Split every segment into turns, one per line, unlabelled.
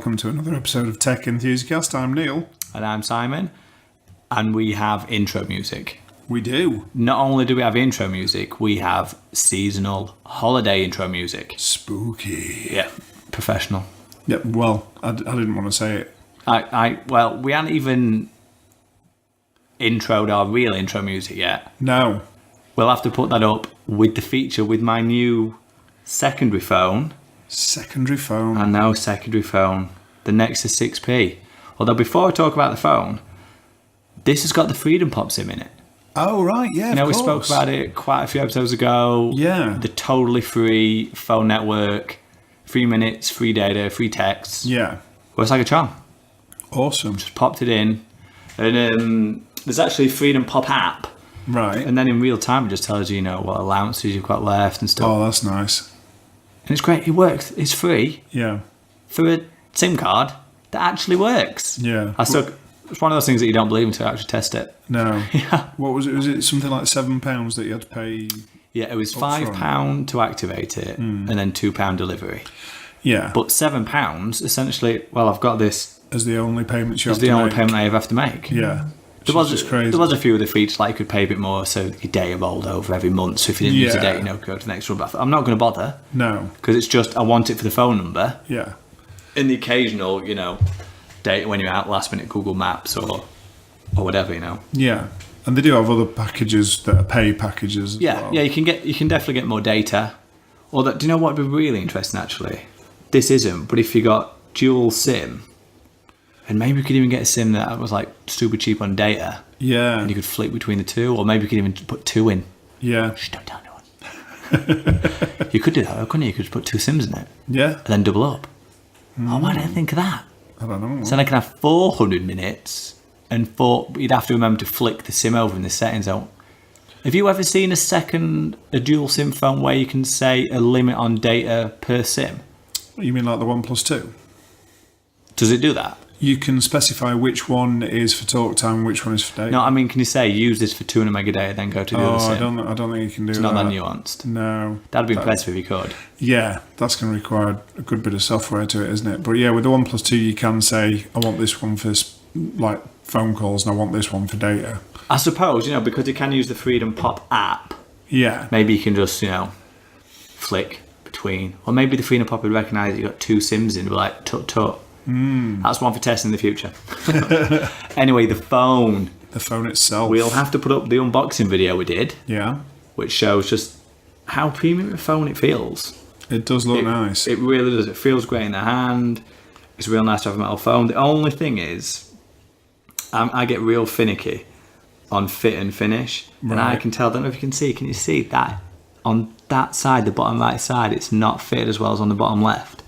welcome to another episode of Tech Enthusiast. I'm Neil.
And I'm Simon. And we have intro music.
We do.
Not only do we have intro music, we have seasonal holiday intro music.
Spooky.
Yeah, professional.
Yeah, well, I didn't want to say it.
Well, we hadn't even introed our real intro music yet.
No.
We'll have to put that up with the feature with my new secondary phone.
Secondary phone.
I know, secondary phone. The Nexus 6P. Although before I talk about the phone, this has got the Freedom Pop SIM in it.
Oh, right, yeah, of course.
We spoke about it quite a few episodes ago.
Yeah.
The totally free phone network, 3 minutes, free data, free texts.
Yeah.
Well, it's like a charm.
Awesome.
Just popped it in. And there's actually a Freedom Pop app.
Right.
And then in real time, it just tells you, what allowances you've got left and stuff.
Oh, that's nice.
And it's great. It works. It's free.
Yeah.
For a SIM card that actually works.
Yeah.
It's one of those things that you don't believe until you actually test it.
No.
Yeah.
What was it? Was it something like £7 that you had to pay?
Yeah, it was £5 to activate it and then £2 delivery.
Yeah.
But £7, essentially, I've got this
as the only payment you have to
make.
make.
As the only payment I ever have to make.
Yeah.
There was a few of the features, like you could pay a bit more, so your data rolled over every month. So if you didn't use the data, go to the next one. But I'm not going to bother.
No.
Because it's just, I want it for the phone number.
Yeah.
And the occasional, data when you're out, last minute Google Maps or whatever,
Yeah. And they do have other packages that are pay packages as well.
Yeah, you can definitely get more data. Or do you know what would be really interesting actually? This isn't, but if you got dual SIM, and maybe you could even get a SIM that was like super cheap on data.
Yeah.
And you could flick between the two, or maybe you could even put two in.
Yeah.
Shh, don't tell anyone. You could do that, couldn't you? You could just put two SIMs in it.
Yeah.
And then double up. Oh, why didn't I think of that?
I don't know.
So then I can have 400 minutes, and you'd have to remember to flick the SIM over in the settings. Have you ever seen a dual SIM phone where you can say a limit on data per SIM?
You mean like the 1+2?
Does it do that?
You can specify which one is for talk time and which one is for data.
No, I mean, can you say use this for 200 meg a day, then go to the other SIM?
I don't think you can do that.
It's not that nuanced.
No.
That'd be impressive if you could.
Yeah, that's going to require a good bit of software to it, isn't it? But yeah, with the 1+2, you can say, I want this one for like phone calls and I want this one for data.
I suppose, because you can use the Freedom Pop app.
Yeah.
Maybe you can just, flick between. Or maybe the Freedom Pop would recognise that you've got two SIMs in, but like tut. That's one for testing in the future. Anyway, the phone.
The phone itself.
We'll have to put up the unboxing video we did.
Yeah.
Which shows just how premium a phone it feels.
It does look nice.
It really does. It feels great in the hand. It's real nice to have a metal phone. The only thing is, I get real finicky on fit and finish. Right. And I can tell, I don't know if you can see. Can you see that? On that side, the bottom right side, it's not fitted as well as on the bottom left.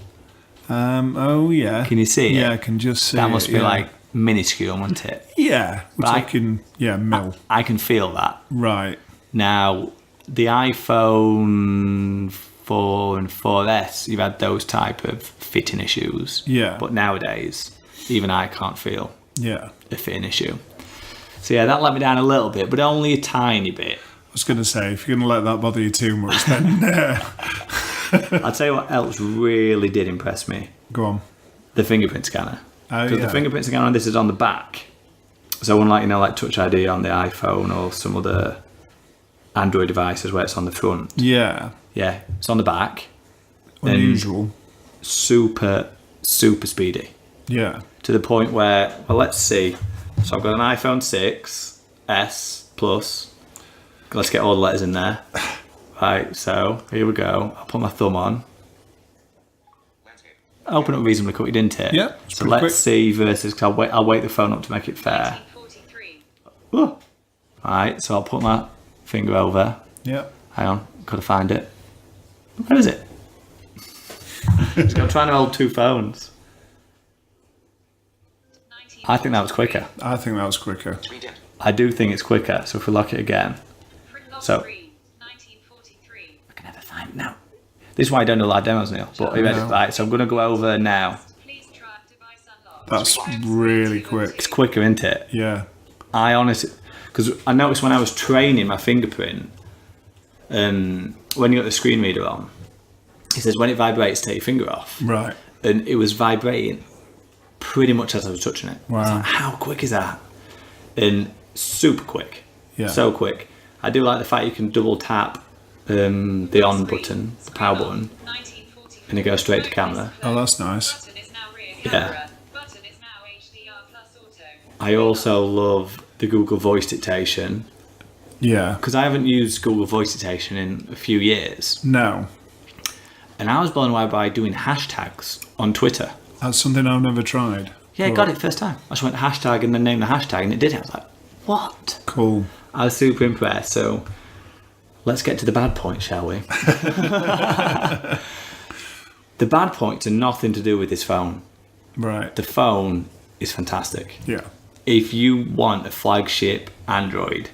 Oh yeah.
Can you see it?
Yeah, I can just see
that must be like minuscule, wouldn't it?
Yeah, we're talking mil.
I can feel that.
Right.
Now, the iPhone 4 and 4S, you've had those type of fitting issues.
Yeah.
But nowadays, even I can't feel
a
fitting issue. So yeah, that let me down a little bit, but only a tiny bit.
I was going to say, if you're going to let that bother you too much, then...
I'll tell you what else really did impress me.
Go on.
The fingerprint scanner.
Oh,
Because the fingerprint scanner on this is on the back. So unlike, like Touch ID on the iPhone or some other Android devices where it's on the front.
Yeah.
Yeah, it's on the back.
Unusual.
Super, super speedy.
Yeah.
To the point where, let's see. So I've got an iPhone 6, S, Plus. Let's get all the letters in there. Right, so here we go. I'll put my thumb on. Open up reasonably quick, didn't it?
Yeah.
So let's see versus, because I'll wake the phone up to make it fair. Ooh. Right, so I'll put my finger over.
Yeah.
Hang on, gotta find it. Where is it? I'm trying to hold two phones. I think that was quicker.
I think that was quicker.
I do think it's quicker, so if we lock it again. So, I can never find it now. This is why I don't do live demos, Neil. But are you ready? Right, so I'm going to go over now.
That's really quick.
It's quicker, isn't it?
Yeah.
I honestly... Because I noticed when I was training my fingerprint, when you got the screen reader on, it says when it vibrates, take your finger off.
Right.
And it was vibrating pretty much as I was touching it.
Wow.
It's like, how quick is that? And super quick.
Yeah.
So quick. I do like the fact you can double tap the on button, the power button, and it goes straight to camera.
Oh, that's nice.
Yeah. I also love the Google Voice dictation,
Yeah.
because I haven't used Google Voice dictation in a few years.
No.
And I was blown away by doing hashtags on Twitter.
That's something I've never tried.
Yeah, got it first time. I just went hashtag and then named the hashtag and it did it. I was like, what?
Cool.
I was super impressed. So let's get to the bad points, shall we? The bad points are nothing to do with this phone.
Right.
The phone is fantastic.
Yeah.
If you want a flagship Android,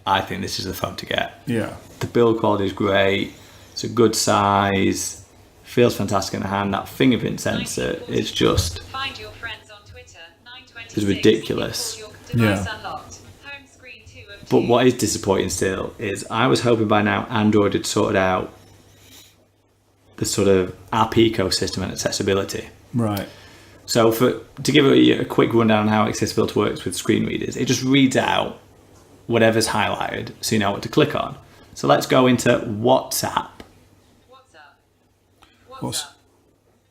I think this is the phone to get.
Yeah.
The build quality is great. It's a good size. Feels fantastic in the hand. That fingerprint sensor is just
Find your friends on Twitter, 926,
is ridiculous.
device
Yeah.
unlocked. Home screen 2 of
But
2.
what is disappointing still is I was hoping by now Android had sorted out the sort of app ecosystem and accessibility.
Right.
So to give a quick rundown on how accessibility works with screen readers, it just reads out whatever's highlighted so you know what to click on. So let's go into WhatsApp.
What's up?
What's-
up?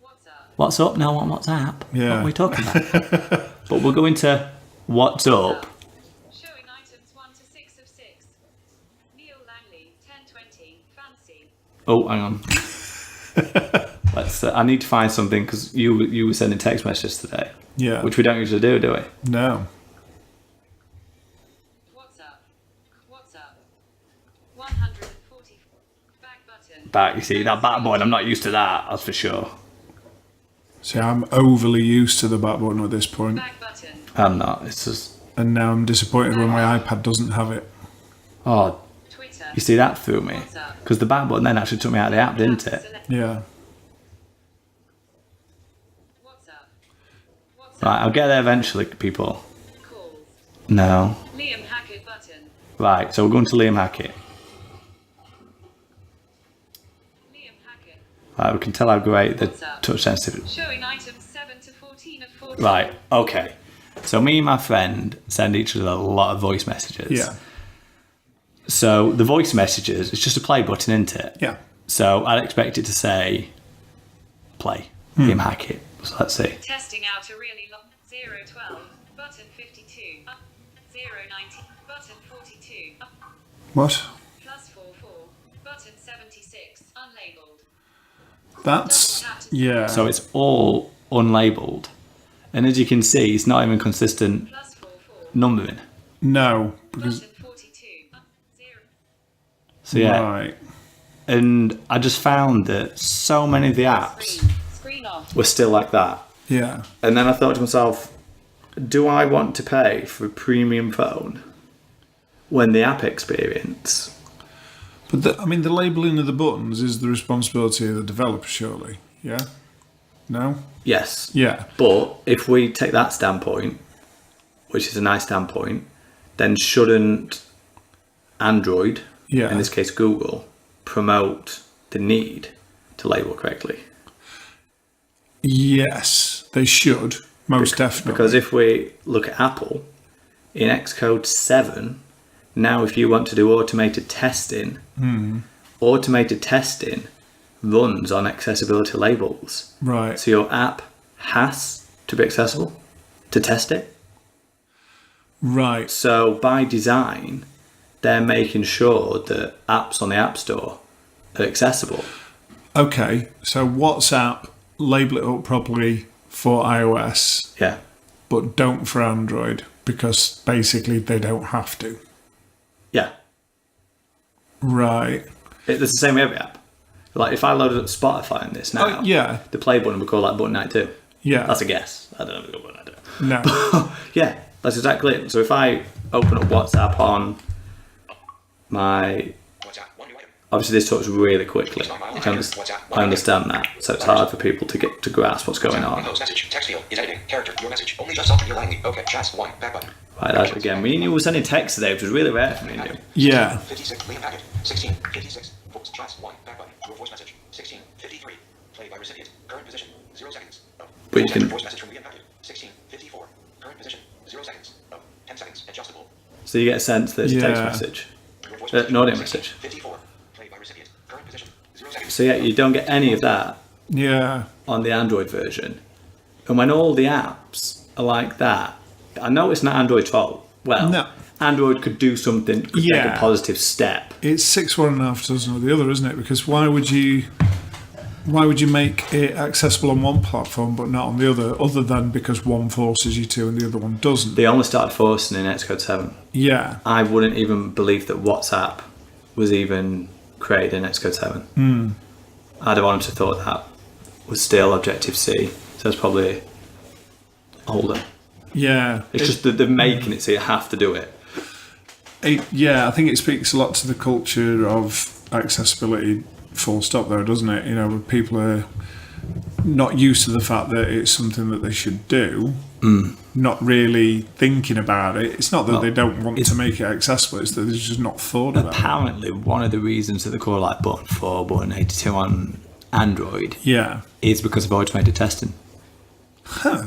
What's up?
What's up? No, on WhatsApp.
Yeah.
What are we talking about? But we'll go into What's Up.
Showing items 1 to 6 of 6. Neil Langley, 1020, fancy.
Oh, hang on. Let's. I need to find something because you were sending text messages today,
Yeah.
which we don't usually do we?
No.
What's up? What's up? 140. Back button.
Back. You see that back button? I'm not used to that. That's for sure.
See, I'm overly used to the back button at this point,
Back button.
I'm not. It's just.
and now I'm disappointed when my iPad doesn't have it.
Oh,
Twitter.
you see that threw me because the back button then actually took me out of the app, didn't it?
Select.
Yeah.
What's up? What's
Right.
up?
I'll get there eventually, people.
Calls.
No.
Liam Hackett button.
Right. So we're going to Liam Hackett.
Liam Hackett.
Right. We can tell how great the touch sensitivity.
Showing items 7 to 14 of 14.
Right. Okay. So me and my friend send each other a lot of voice messages.
Yeah.
So the voice messages, it's just a play button, isn't it?
Yeah.
So I'd expect it to say play. Liam Hackett. So let's see.
Testing out a really long 012 button 52 up 090 button 42 up
What?
plus 44 button 76 unlabeled.
That's yeah.
So it's all unlabeled. And as you can see, it's not even consistent
Plus 44
numbering.
no, because
button 42 up 0.
So yeah.
right.
And I just found that so many of the apps
Screen off.
were still like that.
Yeah.
And then I thought to myself, do I want to pay for a premium phone when the app experience?
But the labeling of the buttons is the responsibility of the developer, surely. Yeah. No.
Yes.
Yeah.
But if we take that standpoint, which is a nice standpoint, then shouldn't Android,
Yeah.
in this case Google, promote the need to label correctly?
Yes, they should. Most definitely.
Because if we look at Apple, in Xcode 7, now if you want to do automated testing, automated testing runs on accessibility labels.
Right.
So your app has to be accessible to test it.
Right.
So by design, they're making sure that apps on the App Store are accessible.
Okay. So WhatsApp, label it up properly for iOS,
Yeah.
but don't for Android because basically they don't have to.
Yeah.
Right.
It's the same with every app. Like if I loaded up Spotify on this now,
Oh, yeah.
the play button would call that button 92.
Yeah.
That's a guess. I don't know if it's a button 92.
No.
Yeah, that's exactly it. So if I open up WhatsApp on my... Obviously this talks really quickly. I understand that. So it's hard for people to get to grasp what's going on.
Message. Text field is editing. Character. Your message. Only just after Neil Langley. Okay. Chats 1. Back button.
Right, that, again, me and you were sending text today, which was really rare for me and you.
Yeah.
56. Liam Hackett. 16. 56. Chats 1. Back button. Your voice message. 16. 53. Play by recipient. Current position. 0 seconds. Oh.
But you can.
Voice message from Liam Packard, 1654. Current position, 0 seconds. Oh, 10 seconds. Adjustable.
So you get a sense that it's a text message.
Your voice
An audio message.
54. Played by recipient. Current position, 0 seconds.
So yeah, you don't get any of that
Yeah.
on the Android version. And when all the apps are like that, I know it's not Android's fault. Well,
No.
Android could do something, could take
Yeah.
a positive step.
It's 6 one and a half dozen or the other, isn't it? Because why would you make it accessible on one platform but not on the other than because one forces you to and the other one doesn't?
They only started forcing in Xcode 7.
Yeah.
I wouldn't even believe that WhatsApp was even created in Xcode 7. I'd have honestly thought that was still Objective-C, so it's probably older.
Yeah.
It's just that they're making it so you have to do it.
Yeah, I think it speaks a lot to the culture of accessibility, full stop, though, doesn't it? You know, people are not used to the fact that it's something that they should do, not really thinking about it. It's not that they don't want to make it accessible, it's that they've just not thought about it.
Apparently, one of the reasons that they call like button 4, button 82 on Android
Yeah.
is because of automated testing.
Huh.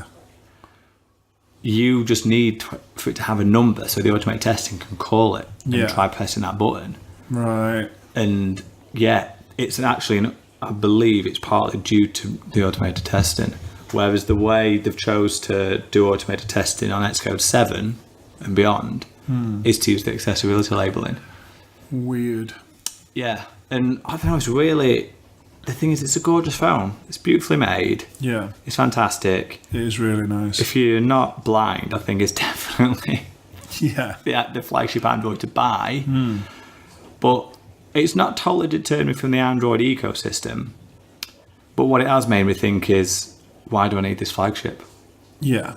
You just need for it to have a number so the automated testing can call it and
Yeah.
try pressing that button.
Right.
And yeah, it's actually, I believe it's partly due to the automated testing. Whereas the way they've chose to do automated testing on Xcode 7 and beyond is to use the accessibility labeling.
Weird.
Yeah, and I don't know, it's really, the thing is, it's a gorgeous phone. It's beautifully made.
Yeah.
It's fantastic.
It is really nice.
If you're not blind, I think it's definitely
Yeah.
the flagship Android to buy. But it's not totally deterred me from the Android ecosystem. But what it has made me think is, why do I need this flagship?
Yeah.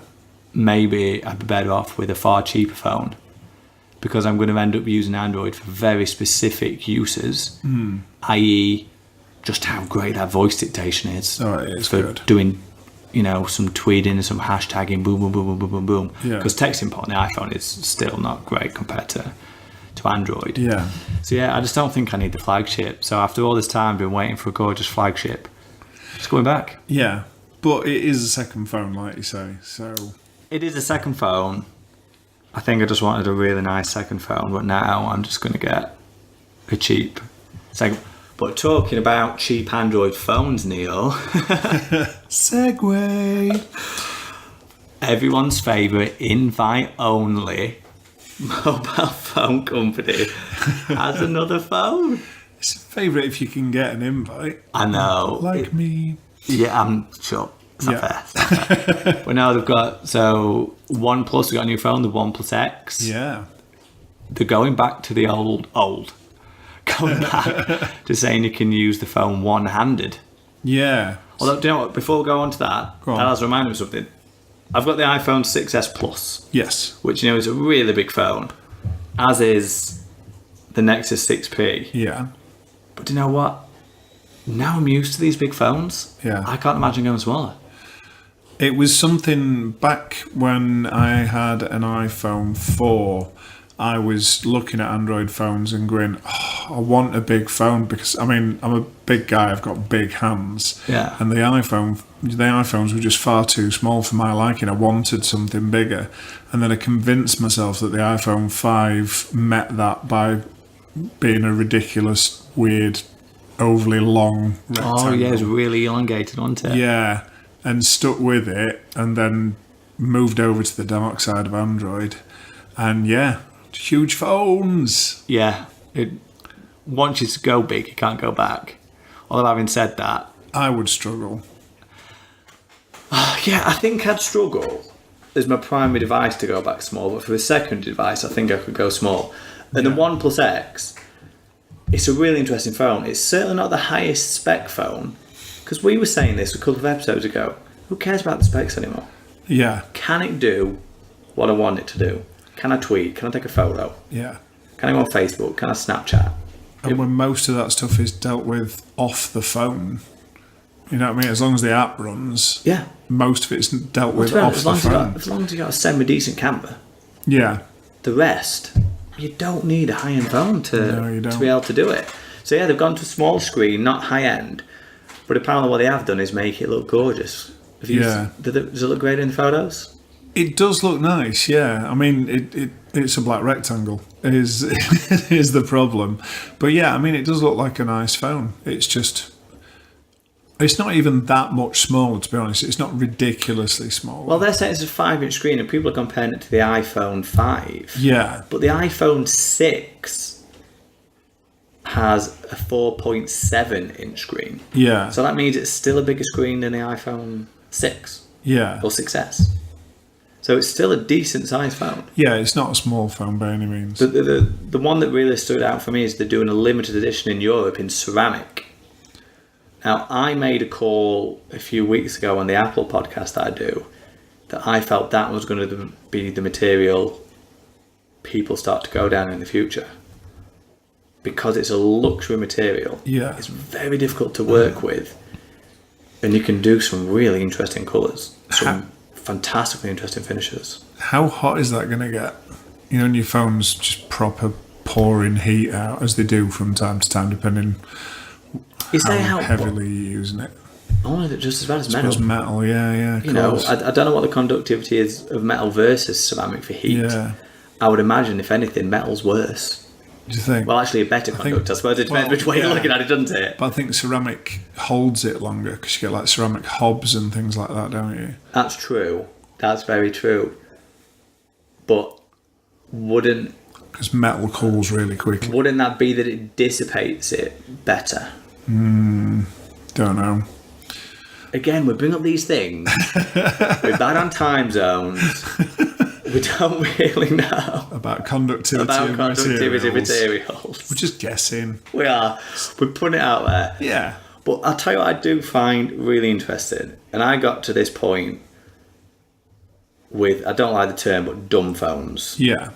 Maybe I'd be better off with a far cheaper phone, because I'm going to end up using Android for very specific uses, i.e. just how great that voice dictation is.
Oh, it is
for
good.
doing, some tweeting and some hashtagging, boom, boom, boom, boom, boom, boom, boom.
Yeah.
Because texting on the iPhone is still not great compared to Android.
Yeah.
So yeah, I just don't think I need the flagship. So after all this time, I've been waiting for a gorgeous flagship. It's going back.
Yeah. But it is a second phone, like you say. So
It is a second phone. I think I just wanted a really nice second phone, but now I'm just going to get a cheap second. But talking about cheap Android phones, Neil,
Segway.
everyone's favourite invite-only mobile phone company has another phone.
It's a favourite if you can get an invite.
I know.
Like me.
Yeah, I'm sure. It's not
Yeah.
fair. It's not fair. But now they've got, so OnePlus, we got a new phone, the OnePlus X.
Yeah.
They're going back to the old. Going back to saying you can use the phone one-handed.
Yeah.
Although, do you know what? Before we go on to that,
Go on.
that has reminded me of something. I've got the iPhone 6s Plus,
Yes.
which is a really big phone, as is the Nexus 6P.
Yeah.
But do you know what? Now I'm used to these big phones.
Yeah.
I can't imagine going smaller.
It was something back when I had an iPhone 4. I was looking at Android phones and going, I want a big phone because, I'm a big guy, I've got big hands.
Yeah.
And the iPhones were just far too small for my liking. I wanted something bigger. And then I convinced myself that the iPhone 5 met that by being a ridiculous, weird, overly long rectangle.
Oh, yeah, it's really elongated, wasn't it?
Yeah, and stuck with it, and then moved over to the dark side of Android. And yeah, huge phones.
Yeah. Once you go big, you can't go back. Although, having said that,
I would struggle.
yeah, I think I'd struggle as my primary device to go back small, but for a secondary device, I think I could go small. And the OnePlus X, it's a really interesting phone. It's certainly not the highest spec phone, because we were saying this a couple of episodes ago. Who cares about the specs anymore?
Yeah,
Can it do what I want it to do? Can I tweet? Can I take a photo?
yeah.
Can I go on Facebook? Can I Snapchat?
And when most of that stuff is dealt with off the phone, you know what I mean? As long as the app runs,
Yeah.
most of it's dealt with
To be honest,
off the phone.
as long as you got a semi-decent camera,
Yeah,
the rest, you don't need a high-end phone
No, you
to
don't.
be able to do it. So yeah, they've gone to a small screen, not high-end, but apparently what they have done is make it look gorgeous. Does it look great in the photos?
It does look nice, yeah. I mean, it's a black rectangle is is the problem. But yeah, I mean, it does look like a nice phone. It's just... It's not even that much smaller, to be honest. It's not ridiculously small.
Well, they're saying it's a 5-inch screen, and people are comparing it to the iPhone 5.
Yeah.
But the iPhone 6 has a 4.7-inch screen.
Yeah.
So that means it's still a bigger screen than the iPhone 6
Yeah.
or 6S. So it's still a decent-sized phone.
Yeah, it's not a small phone by any means.
The one that really stood out for me is they're doing a limited edition in Europe in ceramic. Now, I made a call a few weeks ago on the Apple podcast that I do that I felt that was going to be the material people start to go down in the future. Because it's a luxury material.
Yeah.
It's very difficult to work with. And you can do some really interesting colours. Some fantastically interesting finishes.
How hot is that going to get? You know, and your phone's just proper pouring heat out, as they do from time to time, depending how heavily you're using it.
Oh, just as bad as
I suppose
metal.
metal, yeah.
You know, I don't know what the conductivity is of metal versus ceramic for heat.
Yeah.
I would imagine, if anything, metal's worse.
Do you think?
Well, actually, a better conductor. I suppose it depends which way you're looking at it, doesn't it?
But I think ceramic holds it longer because you get like ceramic hobs and things like that, don't you?
That's true. That's very true. But wouldn't...
Because metal cools really quickly.
Wouldn't that be that it dissipates it better?
Don't know.
Again, we bring up these things. We're bad on time zones. We don't really know
About conductivity of
materials.
We're just guessing.
We are. We're putting it out there.
Yeah.
But I'll tell you what I do find really interesting. And I got to this point with, I don't like the term, but dumb phones.
Yeah.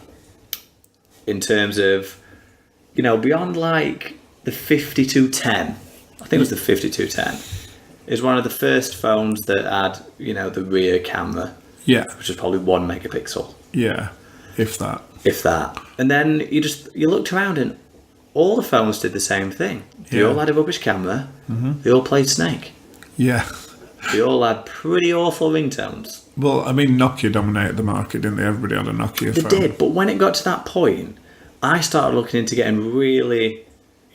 In terms of, you know, beyond like the 5210. I think it was the 5210. Is one of the first phones that had, you know, the rear camera.
Yeah.
Which is probably 1 megapixel.
Yeah. If that.
If that. And then you looked around and all the phones did the same thing. They all had a rubbish camera. Mm-hmm. They all played Snake.
Yeah.
They all had pretty awful ringtones.
Well, I mean, Nokia dominated the market, didn't they? Everybody had a Nokia phone.
They did, but when it got to that point, I started looking into getting really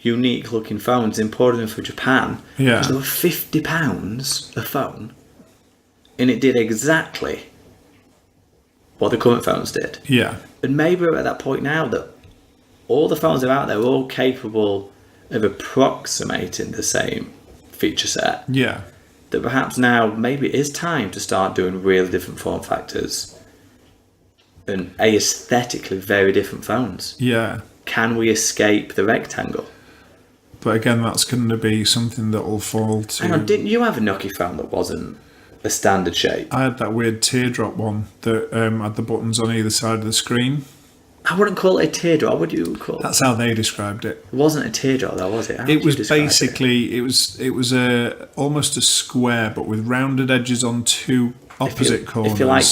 unique looking phones, importing them from Japan.
Yeah.
Because they were £50 a phone. And it did exactly what the current phones did.
Yeah.
And maybe we're at that point now that all the phones that are out there are all capable of approximating the same feature set.
Yeah.
That perhaps now maybe it is time to start doing really different form factors and aesthetically very different phones.
Yeah.
Can we escape the rectangle?
But again, that's going to be something that will fall to...
Hang on, didn't you have a Nokia phone that wasn't a standard shape?
I had that weird teardrop one that had the buttons on either side of the screen.
I wouldn't call it a teardrop. What would you call it?
That's how they described it.
It wasn't a teardrop though, was it? How
It
would
was
you describe
basically, it was a almost a square, but with rounded edges on two opposite corners.
If you like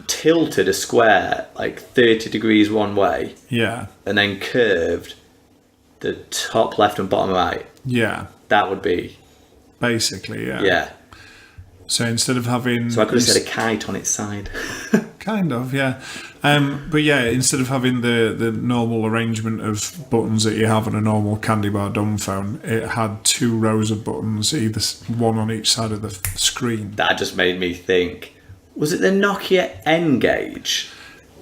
tilted a square like 30 degrees one way,
Yeah.
and then curved the top left and bottom right,
Yeah.
that would be...
Basically, yeah.
Yeah.
So instead of having...
So I could have said a kite on its side.
Kind of, yeah. But yeah, instead of having the normal arrangement of buttons that you have on a normal candy bar dumb phone, it had 2 rows of buttons, either one on each side of the screen.
That just made me think, was it the Nokia NGAGE?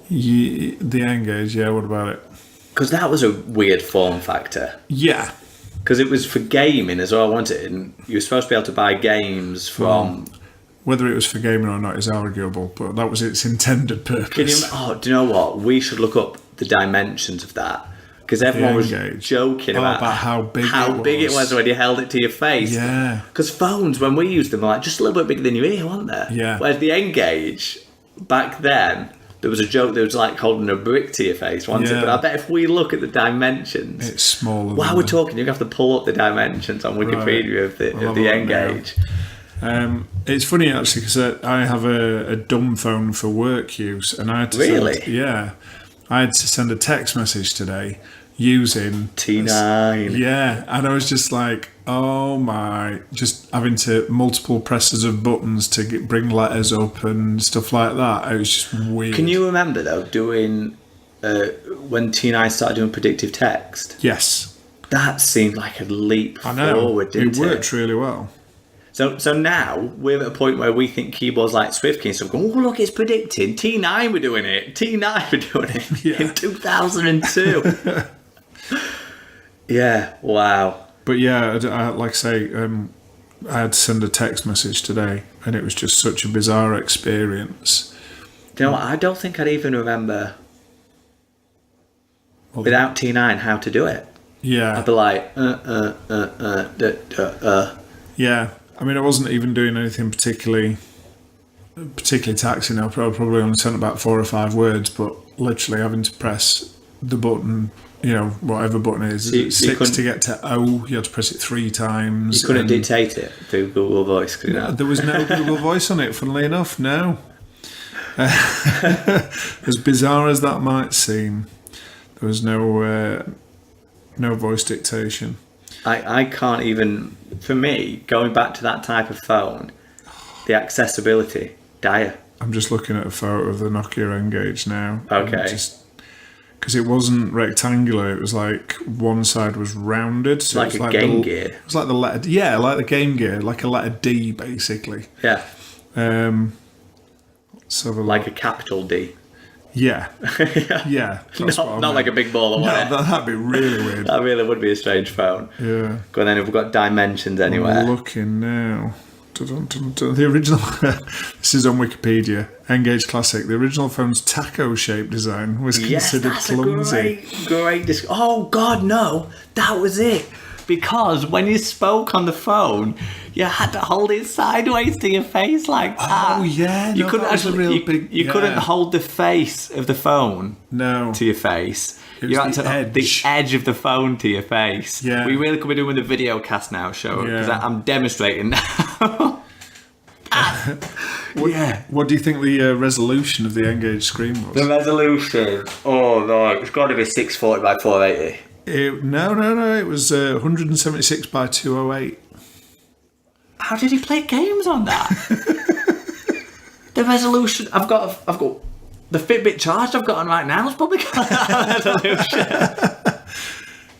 The N-Gage, yeah, what about it?
Because that was a weird form factor.
Yeah.
Because it was for gaming as well, wasn't it? And you were supposed to be able to buy games from...
Whether it was for gaming or not is arguable, but that was its intended purpose.
Do you know what? We should look up the dimensions of that. Because everyone was
N-Gage.
joking about
how big
it was when you held it to your face.
Yeah.
Because phones, when we used them, were like just a little bit bigger than your ear, weren't they?
Yeah.
Whereas the N-Gage, back then, there was a joke that was like holding a brick to your face, wasn't it?
Yeah.
But I bet if we look at the dimensions...
It's smaller.
While we're talking, you have to pull up the dimensions on Wikipedia of the N-Gage.
It's funny actually because I have a dumb phone for work use, and I had to
Really?
I had to send a text message today using
T9.
Yeah, and I was just like, oh my, just having to multiple presses of buttons to bring letters up and stuff like that. It was just weird.
Can you remember though doing when T9 started doing predictive text?
Yes,
That seemed like a leap
I know.
forward, didn't
It worked really well.
So now we're at a point where we think keyboards like SwiftKey and stuff going, oh look, it's predicting. T9 we're doing it. T9 we're doing it
Yeah.
in 2002. Yeah, wow.
But yeah, like I say, I had to send a text message today, and it was just such a bizarre experience.
Do you know what? I don't think I'd even remember without T9 how to do it.
Yeah,
I'd be like,
yeah. I mean, I wasn't even doing anything particularly taxing. I probably only sent about 4 or 5 words, but literally having to press the button, whatever button it is.
So you
6
couldn't-
to get to O, you had to press it 3 times.
You couldn't
and
dictate it through Google Voice, could you?
There was no Google Voice on it, funnily enough, no. As bizarre as that might seem, there was no voice dictation.
I can't even, for me, going back to that type of phone, the accessibility, dire.
I'm just looking at a photo of the Nokia NGAGE now.
Okay.
Because it wasn't rectangular, it was like one side was rounded. So
Like
it
a
was
Game
the,
Gear.
It was like the letter, yeah, like the Game Gear, like a letter D, basically.
Yeah,
So
like a capital D.
yeah, yeah. That's what I
Not
meant.
like a big ball or
No,
whatever.
that'd be really weird.
That really would be a strange phone.
Yeah.
Go on then, if we've got dimensions anywhere.
I'm looking now. The original, this is on Wikipedia, Engage Classic. The original phone's taco-shaped design was
Yes,
considered
that's
clumsy.
a great oh God, no, that was it. Because when you spoke on the phone, you had to hold it sideways to your face like that.
Oh yeah,
you
no,
couldn't
that was a
actually.
real
You,
big.
you
yeah.
couldn't hold the face of the phone
No,
to your face.
It was
You had
the
to
edge.
the edge of the phone to your face.
Yeah.
We really could be doing the video cast now, show because
Yeah.
I'm demonstrating now. Yeah.
What do you think the resolution of the Engage screen was?
The resolution. Oh no, it's got to be 640 by 480.
No. It was 176 by 208.
How did he play games on that? The resolution. I've got the Fitbit charge I've got on right now. It's probably got that resolution.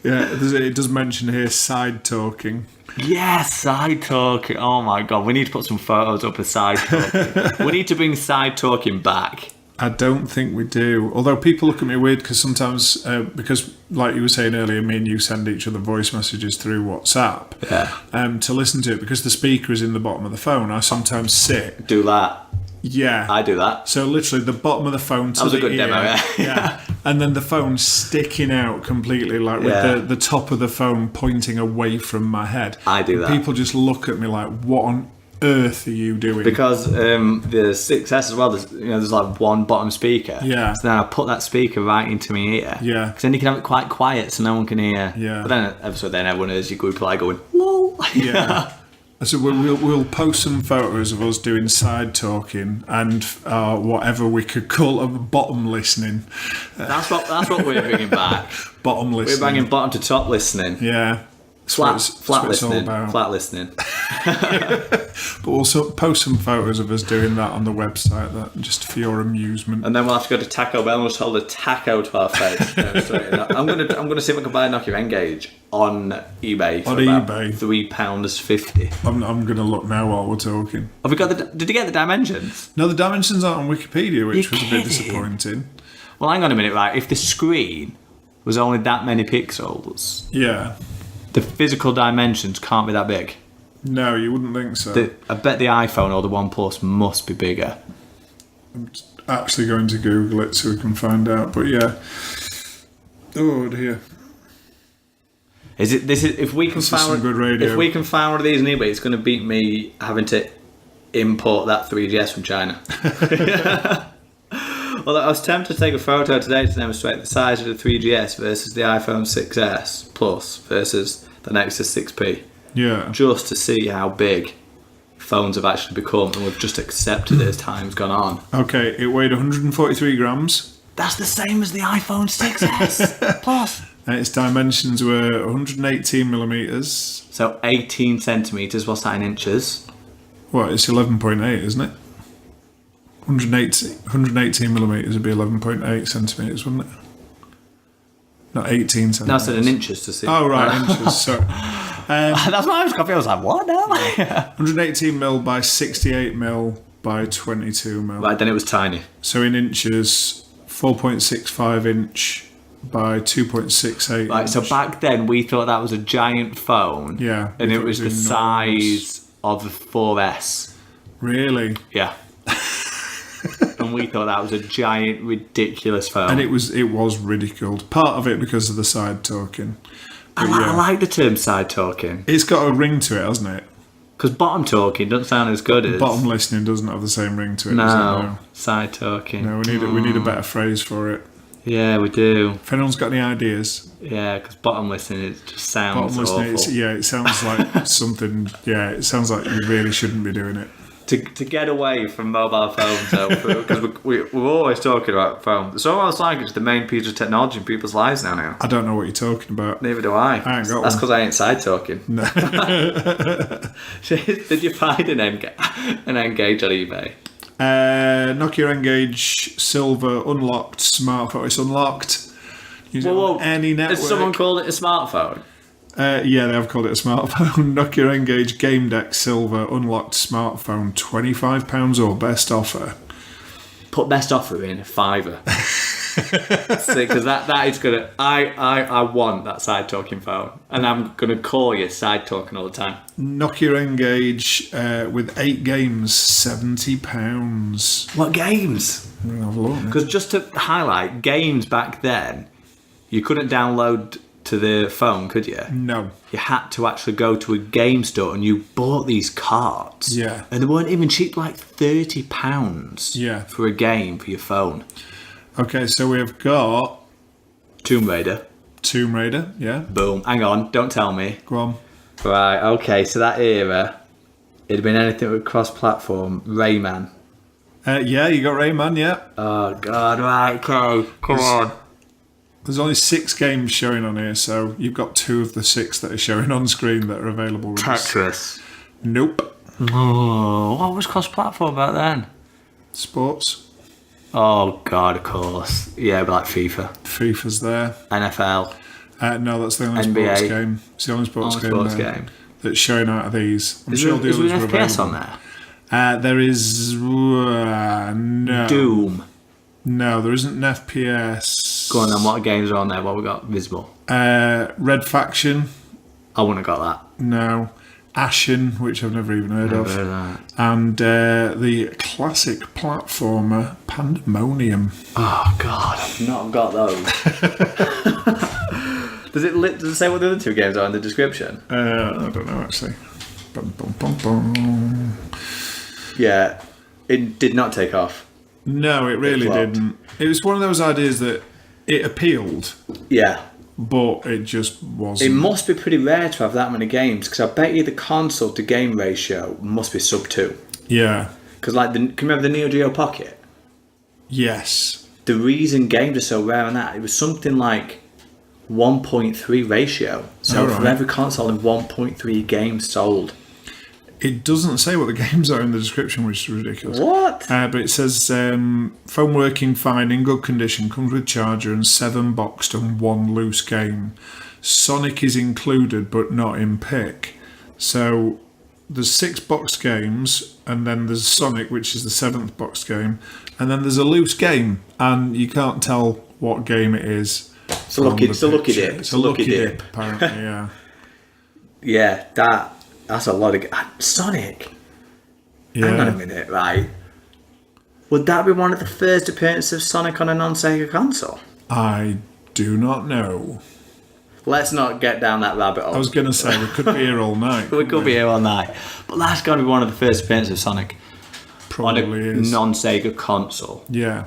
Yeah, it does mention here side talking.
Yes, side talking. Oh my god, we need to put some photos up of side talking. We need to bring side talking back.
I don't think we do. Although people look at me weird because sometimes, because like you were saying earlier, me and you send each other voice messages through WhatsApp.
Yeah.
To listen to it because the speaker is in the bottom of the phone. I sometimes sit.
Do that.
Yeah.
I do that.
So literally the bottom of the phone to
That was
the
a good
ear,
demo, yeah.
yeah. And then the phone sticking out completely, like with
Yeah.
the top of the phone pointing away from my head.
I do that.
People just look at me like, what on earth are you doing?
Because the 6S as well, there's like one bottom speaker.
Yeah.
So then I put that speaker right into my ear.
Yeah.
Because then you can have it quite quiet so no one can hear.
Yeah.
But then everyone hears your group like going, lol.
Yeah. So we'll post some photos of us doing side talking and whatever we could call a bottom listening.
That's what we're bringing back.
Bottom
We're
listening.
bringing bottom to top listening.
Yeah.
Flat
That's what it's all
listening.
about.
Flat listening.
But we'll post some photos of us doing that on the website, that just for your amusement.
And then we'll have to go to Taco Bell and just hold a taco to our face. I'm gonna see if I can buy a Nokia NGAGE on eBay for
On
about
eBay?
£3.50.
I'm going to look now while we're talking.
Have we got did you get the dimensions?
No, the dimensions aren't on Wikipedia, which
You're
was a bit
kidding.
disappointing.
Well, hang on a minute, right? If the screen was only that many pixels,
Yeah.
the physical dimensions can't be that big.
No, you wouldn't think so.
I bet the iPhone or the OnePlus must be bigger.
Actually going to Google it so we can find out. But yeah. Oh dear.
If we can
This is
find
some good radio.
if we can find one of these on eBay, it's going to beat me having to import that 3GS from China. Well, I was tempted to take a photo today to demonstrate the size of the 3GS versus the iPhone 6S Plus versus the Nexus 6P,
Yeah.
just to see how big phones have actually become, and we've just accepted it as time's gone on.
Okay, it weighed 143 grams.
That's the same as the iPhone 6S Plus.
And its dimensions were 118 millimeters.
So 18 centimetres, what's that in inches?
What, it's 11.8, isn't it? 118 millimeters would be 11.8 centimeters, wouldn't it? Not 18 centimeters.
No, I said in inches to see.
Oh, right, inches, sorry.
That's why I was confused. I was like, what now?
118 mil by 68 mil by 22 mil.
Right, then it was tiny.
So in inches, 4.65 inch by 2.68
Right,
inch.
so back then we thought that was a giant phone.
Yeah,
And
we
it
thought
was
it
the
was enormous.
size of the 4S.
Really?
Yeah. And we thought that was a giant, ridiculous phone.
And it was ridiculed. Part of it because of the side talking. But
I like the term side talking.
It's got a ring to it, hasn't it?
Because bottom talking doesn't sound as good as...
Bottom listening doesn't have the same ring to it, does it?
No, side talking.
No, we need a better phrase for it.
Yeah, we do.
If anyone's got any ideas,
Yeah, because bottom listening, it just sounds
bottom listening,
awful.
it sounds like something. Yeah, it sounds like you really shouldn't be doing it.
To get away from mobile phones, though, because we're always talking about phones. It's almost like it's the main piece of technology in people's lives now.
I don't know what you're talking about.
Neither do I.
I ain't got
That's
one.
because I ain't side talking.
No.
Did you find an Engage on eBay?
Nokia NGAGE Silver unlocked smartphone. It's unlocked. Use it on any network.
Has someone called it a smartphone?
Yeah, they have called it a smartphone. Nokia NGAGE Game Deck Silver unlocked smartphone, £25 or best offer.
Put best offer in a fiver. Because that is gonna. I want that side talking phone, and I'm gonna call you side talking all the time.
Nokia NGAGE with 8 games, £70.
What games?
Have a look.
Because just to highlight, games back then, you couldn't download to the phone, could you?
No.
You had to actually go to a game store and you bought these cards.
Yeah.
And they weren't even cheap, like £30
Yeah.
for a game for your phone.
Okay, so we've got
Tomb Raider.
Tomb Raider. Yeah,
Boom. Hang on, don't tell me.
go on.
Right, okay, so that era, it'd been anything with cross-platform. Rayman.
Yeah, you got Rayman. Yeah.
Oh, God, right, okay, come on.
There's only 6 games showing on here, so you've got 2 of the 6 that are showing on screen that are available. With us.
Tetris.
Nope.
Oh, what was cross-platform back then?
Sports.
Oh, God, of course. Yeah, but like FIFA.
FIFA's there.
NFL.
No, that's the only
NBA.
sports game. It's the only sports game that's showing out of these. I'm
Is
sure
there
the
an
others were
FPS on
available.
there?
There is no.
Doom.
No, there isn't an FPS.
Go on then, what games are on there? What we got visible?
Red Faction.
I wouldn't have got that.
No. Ashen, which I've never even heard of.
Never heard of that.
And the classic platformer Pandemonium.
Oh, God, I've not got those. Does it say what the other 2 games are in the description?
I don't know actually. Bum, bum, bum, bum.
Yeah, it did not take off.
No, it really
flopped.
didn't. It was one of those ideas that it appealed,
Yeah.
but it just
It
wasn't.
must be pretty rare to have that many games, because I bet you the console to game ratio must be sub 2.
Yeah.
Because can you remember the Neo Geo Pocket?
Yes.
The reason games are so rare on that, it was something like 1.3 ratio. So
All right.
for every console, in 1.3 games sold.
It doesn't say what the games are in the description, which is ridiculous.
What?
But it says phone working fine, in good condition, comes with charger and 7 boxed and 1 loose game. Sonic is included but not in pick. So there's 6 boxed games, and then there's Sonic, which is the 7th boxed game, and then there's a loose game, and you can't tell what game it is.
It's a lucky dip.
It's a lucky dip, apparently, yeah.
Yeah, that's a lot of... Sonic? Hang on a
Yeah.
minute, right? Would that be one of the first appearances of Sonic on a non-Sega console?
I do not know.
Let's not get down that rabbit hole.
I was going to say we could be here all night.
We could be here all night. But that's got to be one of the first appearances of Sonic on a
Probably is.
non-Sega console.
Yeah.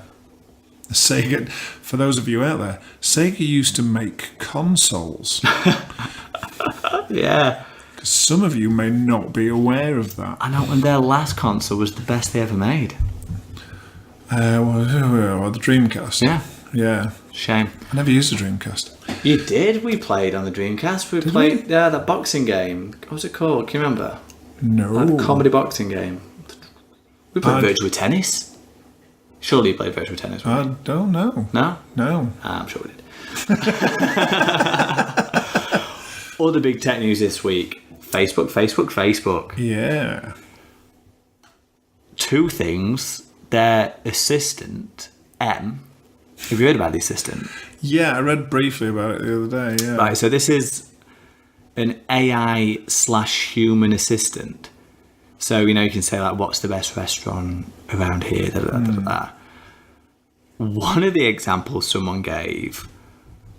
Sega, for those of you out there, Sega used to make consoles.
Yeah.
Some of you may not be aware of that.
I know, and their last console was the best they ever made.
Well, the Dreamcast.
Yeah.
Yeah.
Shame.
I never used a Dreamcast.
You did. We played on the Dreamcast. We played that boxing game. What was it called? Can you remember?
No.
That comedy boxing game. We played virtual tennis. Surely you played virtual tennis,
I
right?
don't know.
No?
No.
I'm sure we did. Other big tech news this week. Facebook.
Yeah.
Two things. Their assistant, M. Have you heard about the assistant?
Yeah, I read briefly about it the other day, yeah.
Right, so this is an AI/human assistant. So, you can say, like, what's the best restaurant around here? One of the examples someone gave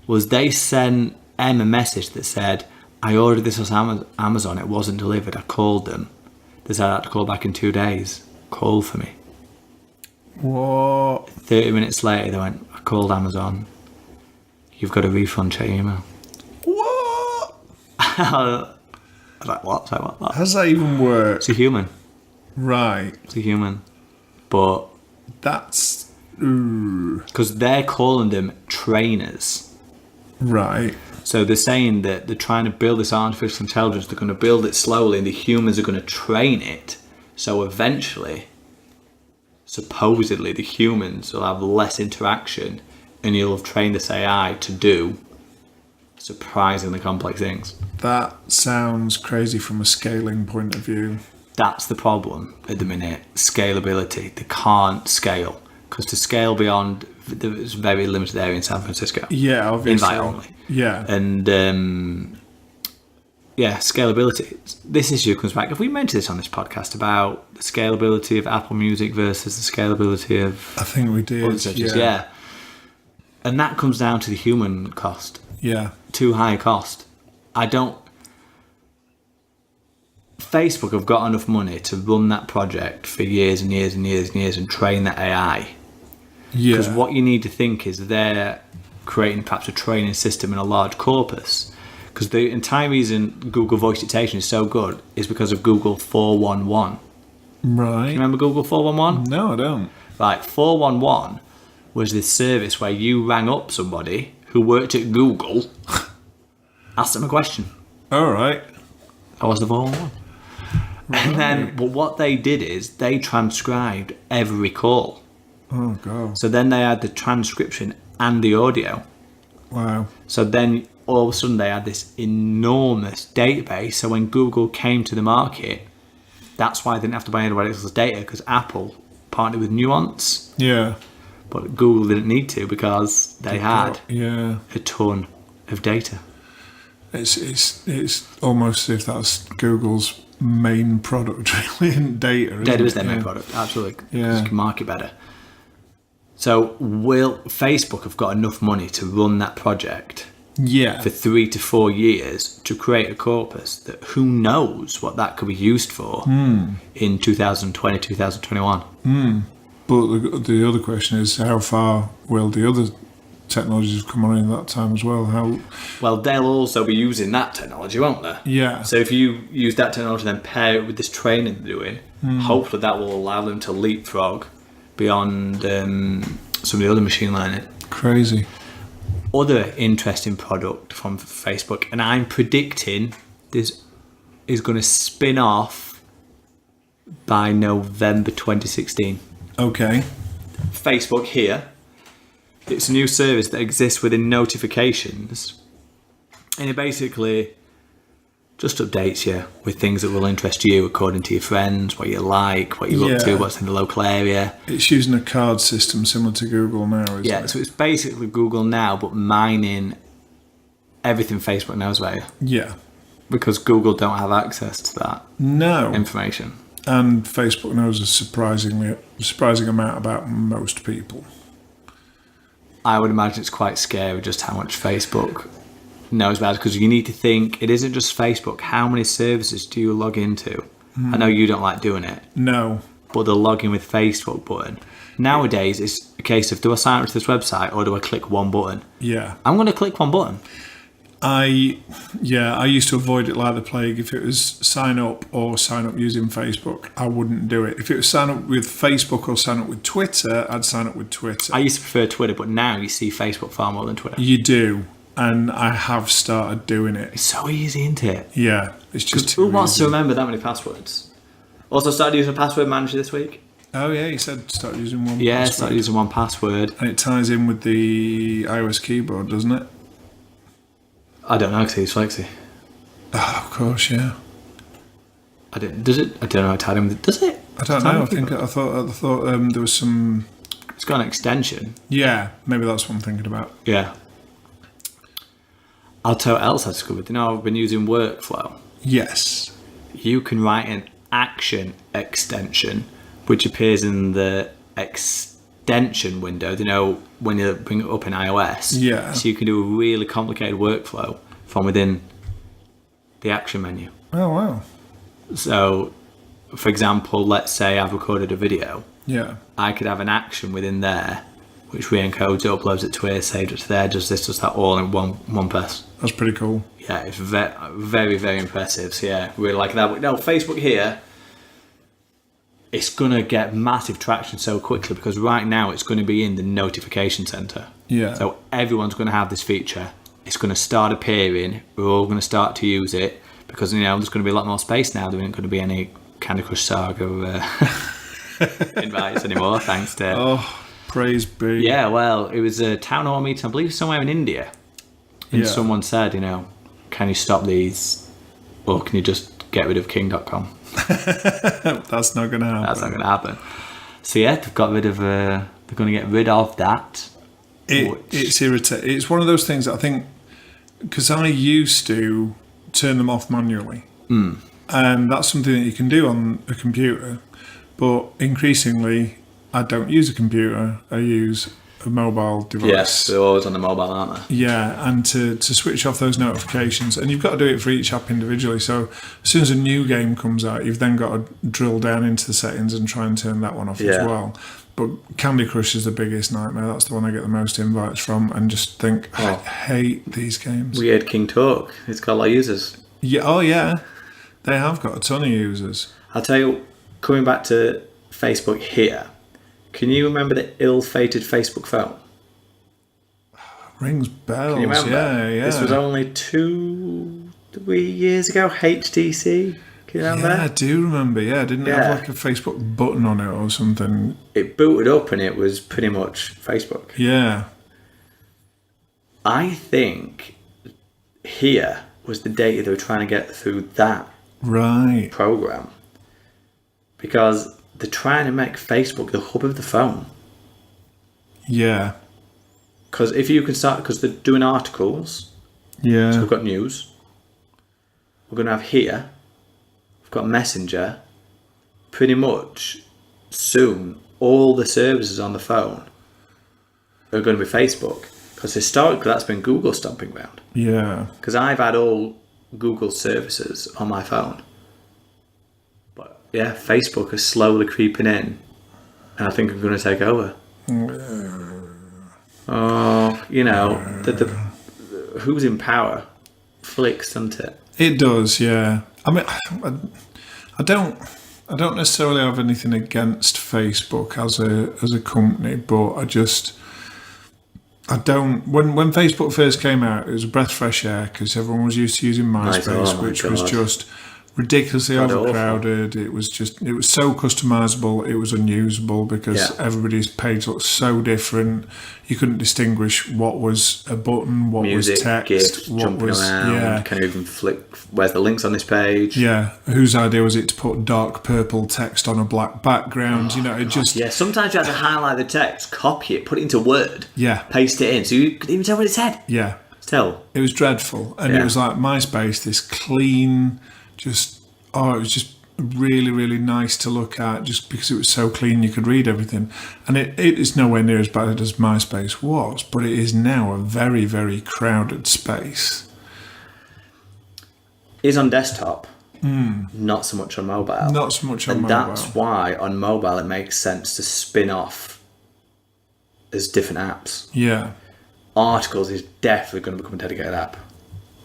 was they sent M a message that said, I ordered this on Amazon, it wasn't delivered, I called them. They said I had to call back in 2 days. Call for me.
What?
30 minutes later, they went, I called Amazon. You've got a refund, check your email.
What?
I was like, what? Sorry, what?
How does that even work?
It's a human.
Right.
It's a human. But
That's...
because they're calling them trainers.
Right.
So they're saying that they're trying to build this artificial intelligence. They're going to build it slowly, and the humans are going to train it. So eventually, supposedly, the humans will have less interaction, and you'll have trained this AI to do surprisingly complex things.
That sounds crazy from a scaling point of view.
That's the problem at the minute. Scalability. They can't scale. Because to scale beyond, there's very limited area in San Francisco.
Yeah, obviously.
Invite only.
Yeah.
And, scalability. This issue comes back. Have we mentioned this on this podcast about the scalability of Apple Music versus the scalability of...
I think we did.
other searches? Yeah. And that comes down to the human cost.
Yeah.
Too high a cost. Facebook have got enough money to run that project for years and years and years and years and train that AI.
Yeah.
Because what you need to think is they're creating perhaps a training system in a large corpus. Because the entire reason Google Voice Dictation is so good is because of Google 411.
Right.
You remember Google 411?
No, I don't.
Right, 411 was this service where you rang up somebody who worked at Google, asked them a question.
All right.
That was the 411. And then, but what they did is they transcribed every call.
Oh, God.
So then they had the transcription and the audio.
Wow.
So then all of a sudden they had this enormous database. So when Google came to the market, that's why they didn't have to buy anybody else's data, because Apple partnered with Nuance.
Yeah.
But Google didn't need to because they had
Yeah.
a ton of data.
It's almost as if that's Google's main product, really, in data. Isn't
Data is
it?
their main
Yeah.
product, absolutely. 'Cause
Yeah.
you can market better. So will Facebook have got enough money to run that project
Yeah.
for 3 to 4 years to create a corpus that who knows what that could be used for in 2020, 2021?
But the other question is, how far will the other technologies come on in that time as well? How?
Well, they'll also be using that technology, won't they?
Yeah.
So if you use that technology and then pair it with this training they're doing, hopefully that will allow them to leapfrog beyond some of the other machine learning.
Crazy.
Other interesting product from Facebook, and I'm predicting this is going to spin off by November 2016.
Okay.
Facebook here. It's a new service that exists within notifications, and it basically just updates you with things that will interest you according to your friends, what you like, what you're up to,
Yeah.
what's in the local area.
It's using a card system similar to Google now, isn't
Yeah,
it?
so it's basically Google now, but mining everything Facebook knows about you,
Yeah.
because Google don't have access to that
No.
information.
And Facebook knows a surprising amount about most people.
I would imagine it's quite scary just how much Facebook knows about it, because you need to think it isn't just Facebook. How many services do you log into? I know you don't like doing it,
No.
but the login with Facebook button. Nowadays, it's a case of, do I sign up to this website or do I click one button?
Yeah.
I'm going to click one button.
I used to avoid it like the plague. If it was sign up or sign up using Facebook, I wouldn't do it. If it was sign up with Facebook or sign up with Twitter, I'd sign up with Twitter.
I used to prefer Twitter, but now you see Facebook far more than Twitter.
You do, and I have started doing it.
It's so easy, isn't it?
Yeah, it's just too
Who wants
easy.
to remember that many passwords? Also started using a password manager this week.
Oh yeah, you said start using one.
Yeah,
password.
started using 1Password.
And it ties in with the iOS keyboard, doesn't it?
I don't know because he's flexy.
Oh, of course, yeah.
Does it? I don't know how to tie him. Does it?
I don't know. I thought there was some.
It's got an extension.
Yeah, maybe that's what I'm thinking about.
Yeah. I'll tell you what else I discovered. You know, I've been using Workflow.
Yes.
You can write an action extension, which appears in the extension window. You know, when you bring it up in iOS.
Yeah.
So you can do a really complicated workflow from within the action menu.
Oh wow.
So, for example, let's say I've recorded a video.
Yeah.
I could have an action within there, which re-encodes it, uploads it to here, saves it to there, does this, does that, all in one press.
That's pretty cool.
Yeah, it's very, very impressive. So yeah, really like that. But no, Facebook here, it's going to get massive traction so quickly because right now it's going to be in the notification center.
Yeah.
So everyone's going to have this feature. It's going to start appearing. We're all going to start to use it because, you know, there's going to be a lot more space now. There ain't going to be any Candy Crush Saga invites anymore, thanks to...
Oh, praise be.
Yeah, well, it was a town hall meeting, I believe, somewhere in India. And
Yeah.
someone said, you know, can you stop these or can you just get rid of king.com?
That's not going to happen.
That's not going to happen. So yeah, they've got rid of, they're going to get rid of that.
It's irritating. It's one of those things that I think, because I used to turn them off manually. And that's something that you can do on a computer. But increasingly, I don't use a computer. I use a mobile device.
Yes, they're always on the mobile, aren't they?
Yeah, and to switch off those notifications, and you've got to do it for each app individually. So as soon as a new game comes out, you've then got to drill down into the settings and try and turn that one off as well. But Candy Crush is the biggest nightmare. That's the one I get the most invites from, and just think, I hate these games.
Weird King Talk. It's got a lot of users.
Yeah, oh yeah, they have got a ton of users.
I'll tell you, coming back to Facebook here, can you remember the ill-fated Facebook phone?
Rings bells.
Can you remember?
Yeah.
This was only 2-3 years ago. HTC. Can you remember?
Yeah, I do remember. Yeah, didn't it have like a Facebook button on it or something?
It booted up and it was pretty much Facebook.
Yeah.
I think here was the data they were trying to get through that
Right.
program, because they're trying to make Facebook the hub of the phone.
Yeah.
Because if you can start, because they're doing articles,
Yeah.
so we've got news, we're going to have here, we've got Messenger, pretty much soon all the services on the phone are going to be Facebook. Because historically that's been Google stomping ground.
Yeah.
Because I've had all Google services on my phone. But yeah, Facebook is slowly creeping in. And I think I'm going to take over. Oh, you know, who's in power? Flicks, doesn't it?
It does, yeah. I mean, I don't necessarily have anything against Facebook as a company, but I don't. When Facebook first came out, it was a breath of fresh air because everyone was used to using MySpace, which was just ridiculously overcrowded. It was so customizable. It was unusable because everybody's page looked so different. You couldn't distinguish what was a button, what
Music,
was text,
GIFs,
what
jumping
was
around. Can you even flick? Where's the links on this page?
Yeah, whose idea was it to put dark purple text on a black background?
Yeah, sometimes you have to highlight the text, copy it, put it into Word, paste it in, so you could even tell what it said.
Yeah.
Still.
It was dreadful. And it was like MySpace, this clean, it was just really, really nice to look at just because it was so clean you could read everything. And it is nowhere near as bad as MySpace was, but it is now a very, very crowded space.
It's on desktop, not so much on mobile.
Not so much on mobile.
And that's why on mobile it makes sense to spin off as different apps.
Yeah.
Articles is definitely going to become a dedicated app.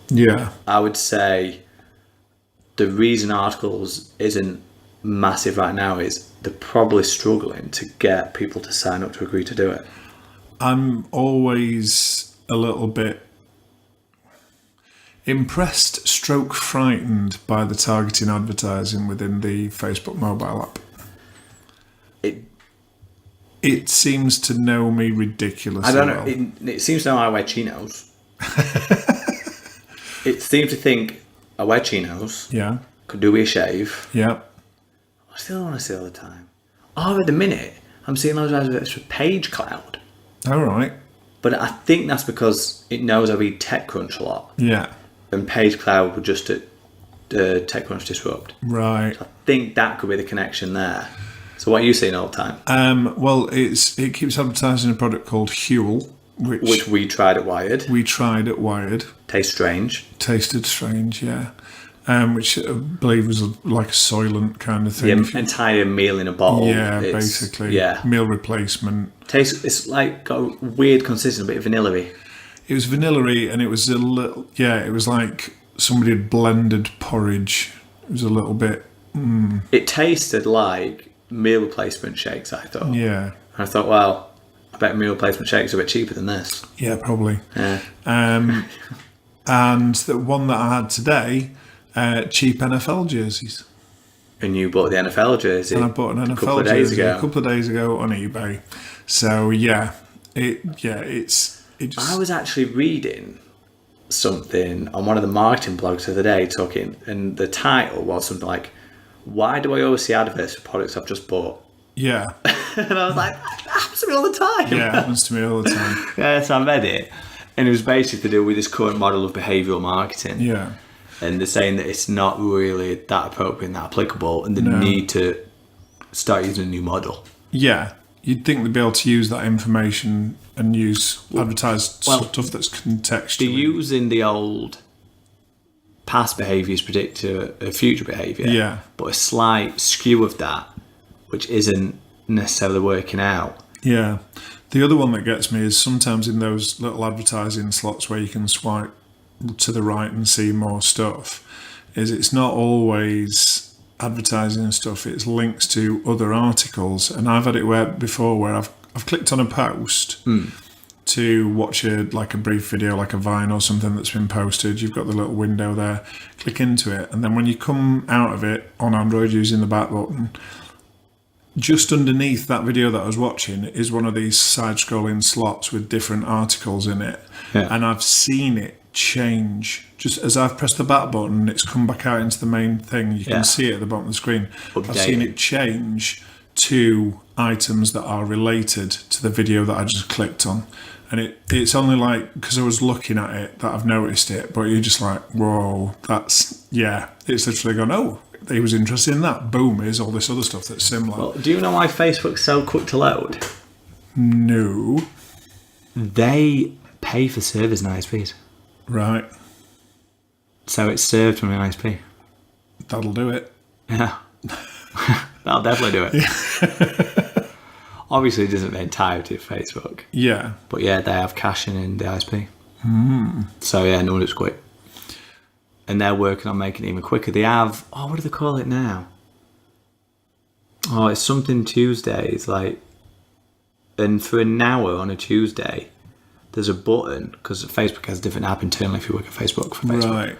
Yeah.
I would say the reason articles isn't massive right now is they're probably struggling to get people to sign up to agree to do it.
I'm always a little bit impressed stroke frightened by the targeting advertising within the Facebook mobile app. It seems to know me ridiculously.
I don't know.
well.
It seems to know I wear chinos. It seems to think I wear chinos.
Yeah.
Could do with a shave.
Yeah.
I still want to see all the time. Oh, at the minute, I'm seeing loads of adverts for Page Cloud.
All right.
But I think that's because it knows I read TechCrunch a lot.
Yeah.
And Page Cloud were just at TechCrunch Disrupt.
Right.
I think that could be the connection there. So what are you seeing all the time?
Well, it keeps advertising a product called Huel,
Which we tried at Wired.
we tried at Wired.
Tastes strange.
Tasted strange, yeah. Which I believe was like a Soylent kind of thing.
The entire meal in a bottle.
Yeah,
It's-
basically.
Yeah.
Meal replacement.
Tastes. It's like got a weird consistency, a bit vanilla-y.
It was vanilla-y and it was a little... Yeah, it was like somebody had blended porridge. It was a little bit...
It tasted like meal replacement shakes, I thought.
Yeah.
And I thought, well, I bet meal replacement shakes are a bit cheaper than this.
Yeah, probably.
Yeah.
And the one that I had today, cheap NFL jerseys.
And you bought the NFL jersey.
And I bought an
a
NFL
couple of days
jersey
ago.
a couple of days ago on eBay. So yeah, it just.
I was actually reading something on one of the marketing blogs the other day talking, and the title was something like, "Why do I always see adverts for products I've just bought?"
Yeah,
And I was like, that happens to me all the time.
yeah, it happens to me all the time.
Yeah, so I read it, and it was basically to do with this current model of behavioural marketing.
Yeah,
And they're saying that it's not really that appropriate and that applicable, and they need to start using a new model.
yeah. You'd think they'd be able to use that information and advertise stuff that's contextual.
They're using the old past behaviour as predictor of future behaviour,
Yeah.
but a slight skew of that, which isn't necessarily working out.
Yeah. The other one that gets me is sometimes in those little advertising slots where you can swipe to the right and see more stuff, is it's not always advertising and stuff, it's links to other articles. And I've had it before where I've clicked on a post to watch a brief video, like a Vine or something that's been posted. You've got the little window there, click into it, and then when you come out of it on Android using the back button, just underneath that video that I was watching is one of these side-scrolling slots with different articles in it.
Yeah.
And I've seen it change. Just as I've pressed the back button, it's come back out into the main thing. You can see it at the bottom of the screen. I've seen it change to items that are related to the video that I just clicked on. And it's only like, because I was looking at it, that I've noticed it. But you're just like, whoa, it's literally gone, oh, he was interested in that. Boom, here's all this other stuff that's similar.
Well, do you know why Facebook's so quick to load?
No.
They pay for servers and ISPs.
Right.
So it's served from an ISP.
That'll do it.
Yeah. That'll definitely do it. Obviously, it isn't the entirety of Facebook.
Yeah.
But yeah, they have caching in the ISP. So yeah, no wonder it's quick. And they're working on making it even quicker. They have, what do they call it now? Oh, it's something Tuesdays, and for an hour on a Tuesday, there's a button, because Facebook has a different app internally if you work at Facebook for Facebook.
Right.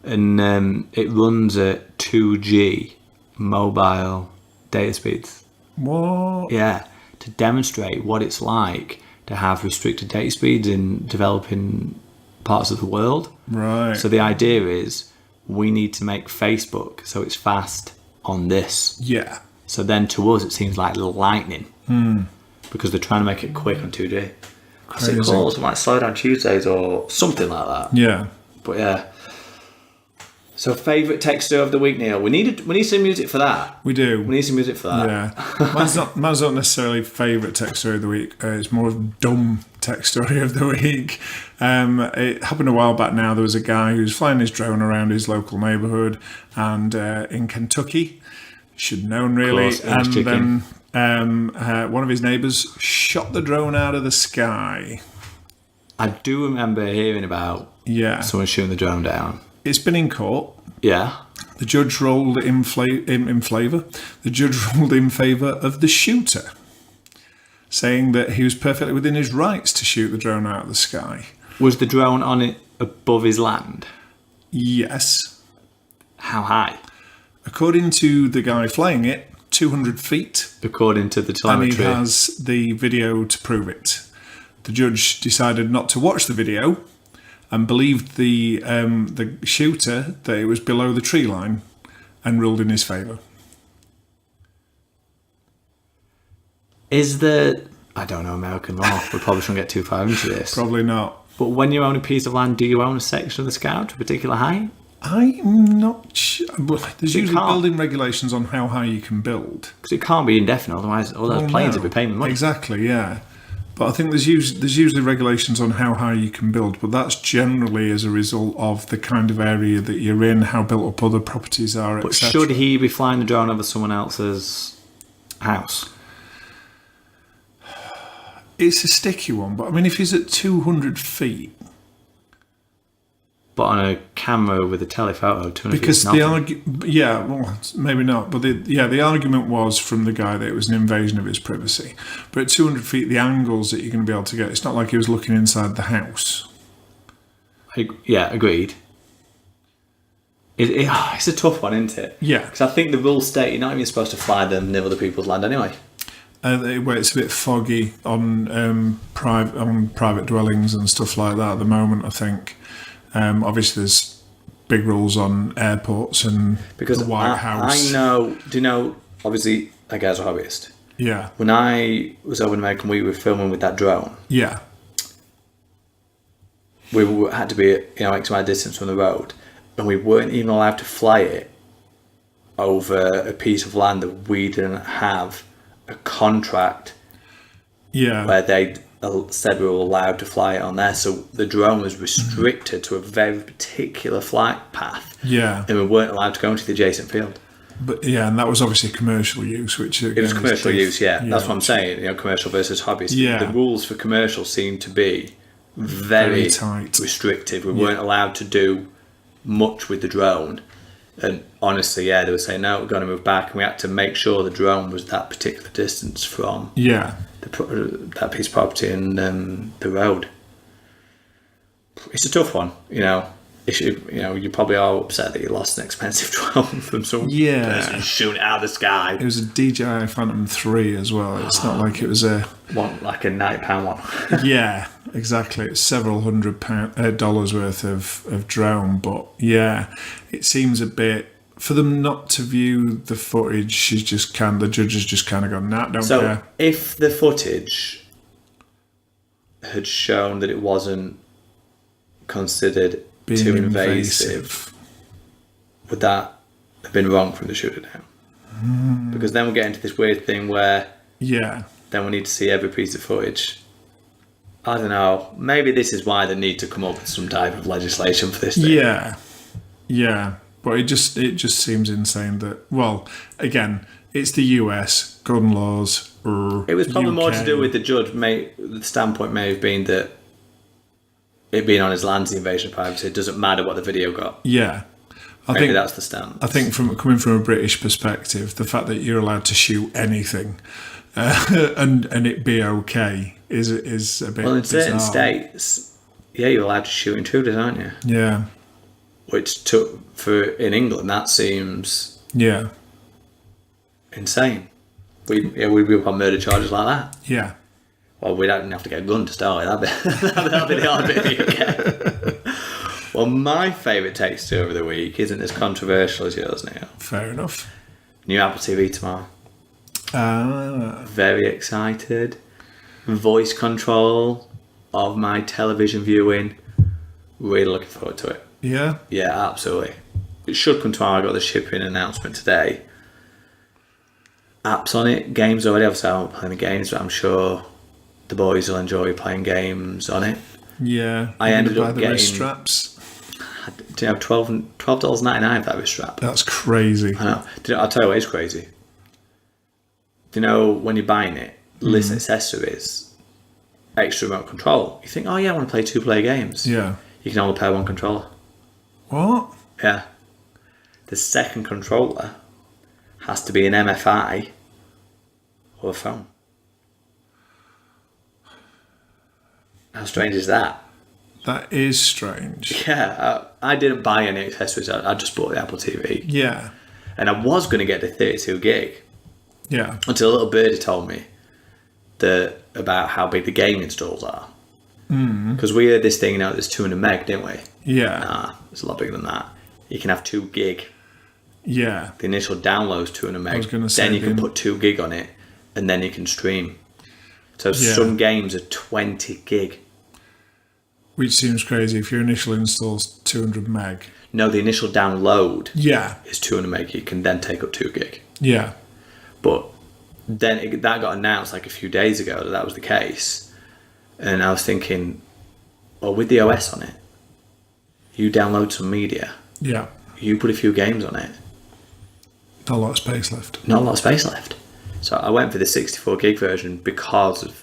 And it runs at 2G mobile data speeds.
What?
Yeah, to demonstrate what it's like to have restricted data speeds in developing parts of the world.
Right.
So the idea is we need to make Facebook so it's fast on this.
Yeah.
So then to us it seems like lightning because they're trying to make it quick on 2G. What's it called? Something like Slow Down Tuesdays or something like that.
Yeah.
But yeah. So favourite texter of the week, Neil. We need some music for that.
We do.
We need some music for that.
Yeah. Mine's not necessarily favourite tech story of the week. It's more of dumb tech story of the week. It happened a while back now. There was a guy who was flying his drone around his local neighbourhood and in Kentucky. Should have known really.
Of course,
and then one of his neighbours shot the drone out of the sky.
I do remember hearing about
Yeah.
someone's shooting the drone down.
It's been in court.
Yeah.
The judge ruled in favour. The judge ruled in favour of the shooter, saying that he was perfectly within his rights to shoot the drone out of the sky.
Was the drone on it above his land?
Yes.
How high?
According to the guy flying it, 200 feet.
According to the
And
telemetry.
he has the video to prove it. The judge decided not to watch the video and believed the shooter that it was below the tree line and ruled in his favour.
Is the... I don't know American law. We probably shouldn't get too far into this.
Probably not.
But when you own a piece of land, do you own a section of the sky to a particular height?
I'm not sure. There's
You
usually
can't.
building regulations on how high you can build.
Because it can't be indefinite, otherwise all those planes
no.
would be paying me money.
Exactly, yeah. But I think there's usually regulations on how high you can build, but that's generally as a result of the kind of area that you're in, how built up other properties are,
But
etc.
should he be flying the drone over someone else's house?
It's a sticky one, but I mean, if he's at 200 feet,
But on a camera with a telephoto, 200
because
feet is nothing.
well, maybe not, but the argument was from the guy that it was an invasion of his privacy. But at 200 feet, the angles that you're going to be able to get, it's not like he was looking inside the house.
Yeah, agreed. It's a tough one, isn't it?
Yeah.
Because I think the rules state you're not even supposed to fly them near other people's land anyway.
Where it's a bit foggy on private dwellings and stuff like that at the moment, I think. Obviously, there's big rules on airports and
Because
the White House.
I know, do you know, obviously, that guy's a hobbyist.
Yeah,
When I was over in America, we were filming with that drone.
yeah,
We had to be, X amount of distance from the road, and we weren't even allowed to fly it over a piece of land that we didn't have a contract
yeah.
where they said we were allowed to fly it on there. So the drone was restricted to a very particular flight path,
Yeah,
and we weren't allowed to go into the adjacent field.
but yeah, and that was obviously commercial use, which
It was commercial use, yeah. That's what I'm saying. Commercial versus hobbies.
Yeah.
The rules for commercial seem to be very
tight.
restrictive. We weren't allowed to do much with the drone. And honestly, they were saying, no, we're going to move back. And we had to make sure the drone was that particular distance from
Yeah,
that piece of property and the road. It's a tough one, You probably are upset that you lost an expensive drone from some person shooting it out of the sky.
it was a DJI Phantom 3 as well. It's not like it was a
One like a £90 one.
yeah, exactly. It's several $100 worth of drone, but yeah, it seems a bit for them not to view the footage. The judge has just kind of gone, nah, don't
So
care.
if the footage had shown that it wasn't considered
Being
too invasive, would that have been wrong from the shooter now? Because then we get into this weird thing where
Yeah,
then we need to see every piece of footage. I don't know. Maybe this is why they need to come up with some type of legislation for this thing.
yeah. But it just seems insane that. Well, again, it's the US gun laws.
It was probably more to
UK.
do with the judge. The standpoint may have been that it being on his land's the invasion of privacy. It doesn't matter what the video got.
Yeah,
Maybe that's the stand.
I think coming from a British perspective, the fact that you're allowed to shoot anything and it be okay is a bit.
Well, in certain
bizarre.
states, you're allowed to shoot intruders, aren't you?
Yeah,
Which in England, that seems
yeah,
insane. We'd be up on murder charges like that.
yeah.
Well, we don't have to get a gun to start with. That'd be the hard bit of the UK. Well, my favourite takes over the week isn't as controversial as yours, Neil.
Fair enough.
New Apple TV tomorrow. Very excited. Voice control of my television viewing. Really looking forward to it.
Yeah,
Yeah, absolutely. It should come tomorrow. I got the shipping announcement today. Apps on it, games already. Obviously, I won't play any games, but I'm sure the boys will enjoy playing games on it.
yeah.
I
You're
ended
gonna
up
buy the wrist
getting-
straps.
Do you know $12.99 for that wrist strap?
That's crazy.
I know. I'll tell you what is crazy. Do you know when you're buying it, list accessories, extra remote control, you think, oh yeah, I want to play 2-player games.
Yeah,
You can only pair one controller.
What?
Yeah. The second controller has to be an MFI or a phone. How strange is that?
That is strange.
Yeah, I didn't buy any accessories. I just bought the Apple TV.
Yeah.
And I was going to get the 32 gig
Yeah.
until a little birdie told me about how big the game installs are. Because we heard this thing, you know, there's 200 meg, didn't we?
Yeah.
Nah, it's a lot bigger than that. You can have 2 gig.
Yeah.
The initial download's 200 meg.
was gonna say,
Then you can
didn't-
put 2 gig on it, and then you can stream. So
Yeah.
some games are 20 gig.
Which seems crazy if your initial install's 200 meg.
No, the initial download
Yeah.
is 200 meg. You can then take up 2 gig.
Yeah.
But then that got announced like a few days ago that was the case. And I was thinking, well, with the OS on it, you download some media,
Yeah.
you put a few games on it,
Not a lot of space left.
not a lot of space left. So I went for the 64 gig version because of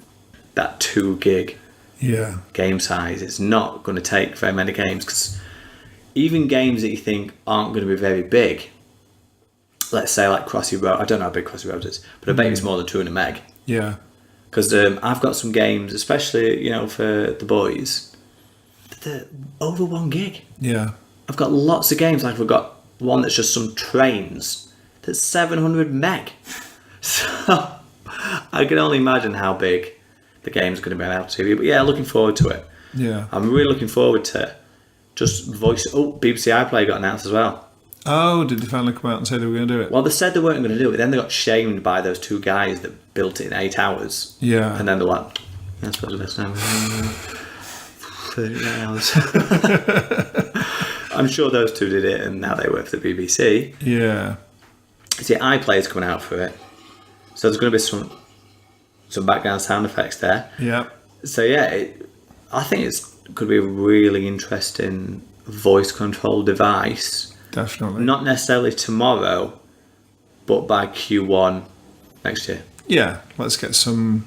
that 2 gig
Yeah.
game size. It's not going to take very many games, because even games that you think aren't going to be very big, let's say like Crossy Road, I don't know how big Crossy Road is, but I bet it's more than 200 meg.
Yeah.
Because I've got some games, especially, you know, for the boys, that are over 1 gig.
Yeah.
I've got lots of games. Like, I've got one that's just some trains that's 700 meg. So I can only imagine how big the game's going to be on Apple TV. But yeah, looking forward to it.
Yeah.
I'm really looking forward to just voice. Oh, BBC iPlayer got announced as well.
Oh, did they finally come out and say they were going to do it?
Well, they said they weren't going to do it. Then they got shamed by those 2 guys that built it in 8 hours.
Yeah.
And then they're like, yeah, I suppose the best time. 30 hours. I'm sure those 2 did it, and now they work for the BBC.
Yeah.
See, iPlayer's coming out for it. So there's going to be some background sound effects there.
Yeah.
So yeah, I think it's could be a really interesting voice control device.
Definitely.
Not necessarily tomorrow, but by Q1 next year.
Yeah. Let's get some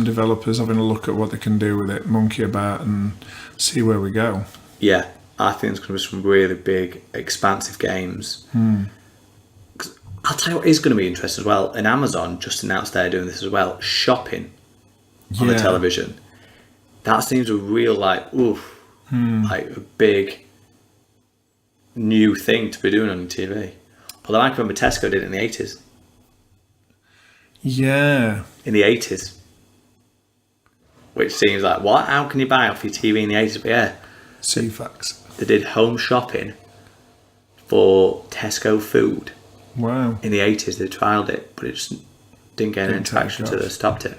developers having a look at what they can do with it, monkey about, and see where we go.
Yeah, I think there's going to be some really big, expansive games. 'Cause I'll tell you what is going to be interesting as well. And Amazon just announced they're doing this as well. Shopping on the
Yeah.
television. That seems a real like a big new thing to be doing on your TV. Although I can remember Tesco did it in the 80s.
Yeah.
In the 80s. Which seems like, what? How can you buy off your TV in the 80s? But yeah,
CFAX.
they did home shopping for Tesco food
Wow.
in the 80s. They trialled it, but it just didn't get any
Didn't take
traction
off.
until they stopped it.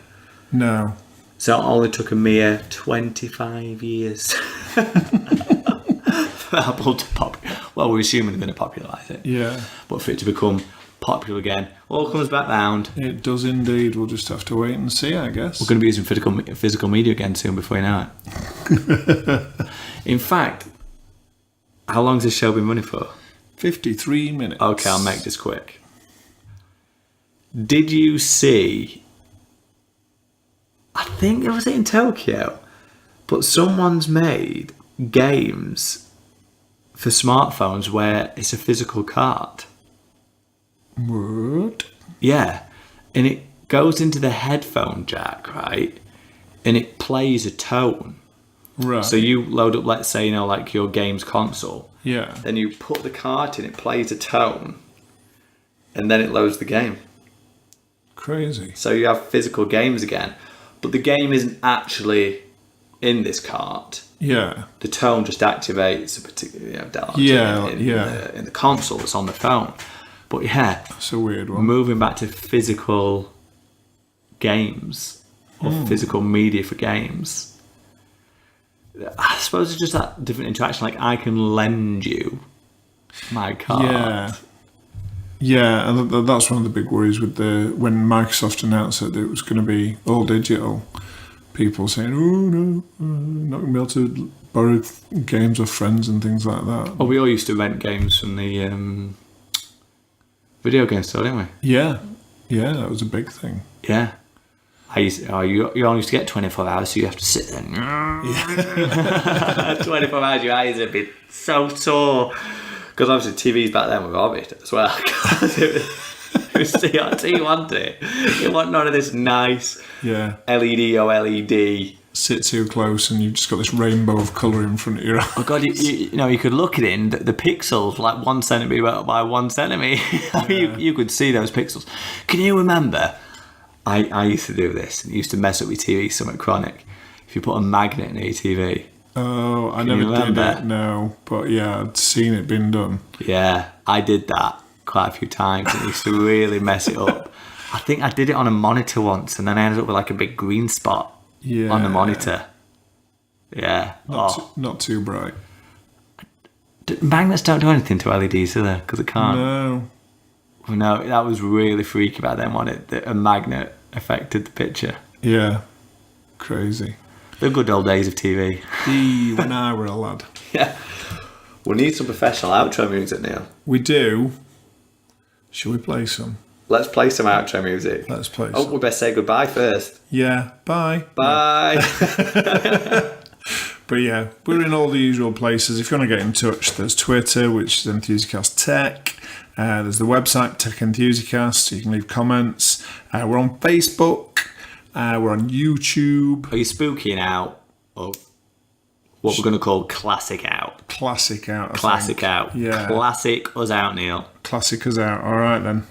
No.
So it only took a mere 25 years for Apple to pop. Well, we're assuming they're going to popularise it.
Yeah.
But for it to become popular again, all comes back round.
It does indeed. We'll just have to wait and see, I guess.
We're going to be using physical media again soon before you know it. In fact, how long's this show been running for?
53 minutes.
Okay, I'll make this quick. Did you see, I think it was in Tokyo, but someone's made games for smartphones where it's a physical card.
What?
Yeah, and it goes into the headphone jack, right? And it plays a tone.
Right.
So you load up, let's say, you know, like your games console.
Yeah.
Then you put the card in, it plays a tone, and then it loads the game.
Crazy.
So you have physical games again, but the game isn't actually in this card.
Yeah.
The tone just activates a particular dialogue in the console that's on the phone. But yeah,
That's a weird one.
moving back to physical games or physical media for games. I suppose it's just that different interaction. Like, I can lend you my card.
Yeah. Yeah, and that's one of the big worries with when Microsoft announced that it was going to be all digital. People saying, "Oh no, not going to be able to borrow games off friends and things like that."
Well, we all used to rent games from the video game store, didn't we?
Yeah, yeah, that was a big thing.
Yeah. You only used to get 24 hours, so you have to sit there. 24 hours, your eyes would be so sore. Because obviously TVs back then were rubbish as well. It was CRT, wasn't it? It wasn't none of this nice LED OLED.
Sit too close and you've just got this rainbow of colour in front of your eyes.
Oh God, you know, you could look at it and the pixels were like 1 centimetre by 1 centimetre. You could see those pixels. Can you remember? I used to do this. It used to mess up your TV somewhat chronic. If you put a magnet in your TV.
Oh, I never did it, no. But yeah, I'd seen it being done.
Yeah, I did that quite a few times. It used to really mess it up. I think I did it on a monitor once and then I ended up with like a big green spot on the monitor. Yeah.
Not too bright.
Magnets don't do anything to LEDs, do they? Because it can't. No, that was really freaky about them, wasn't it? That a magnet affected the picture.
Yeah. Crazy.
The good old days of TV.
When I were a lad.
Yeah. We need some professional outro music, Neil.
We do. Shall we play some?
Let's play some outro music.
Let's play
Oh,
some.
we best say goodbye first.
Yeah. Bye.
Bye.
But yeah, we're in all the usual places. If you want to get in touch, there's Twitter, which is Enthusiast Tech. There's the website, Tech Enthusiast, so you can leave comments. We're on Facebook. We're on YouTube.
Are you spookying out? Or what we're going to call classic out?
Classic out.
Classic out.
Yeah.
Classic us out, Neil.
Classic us out. All right then.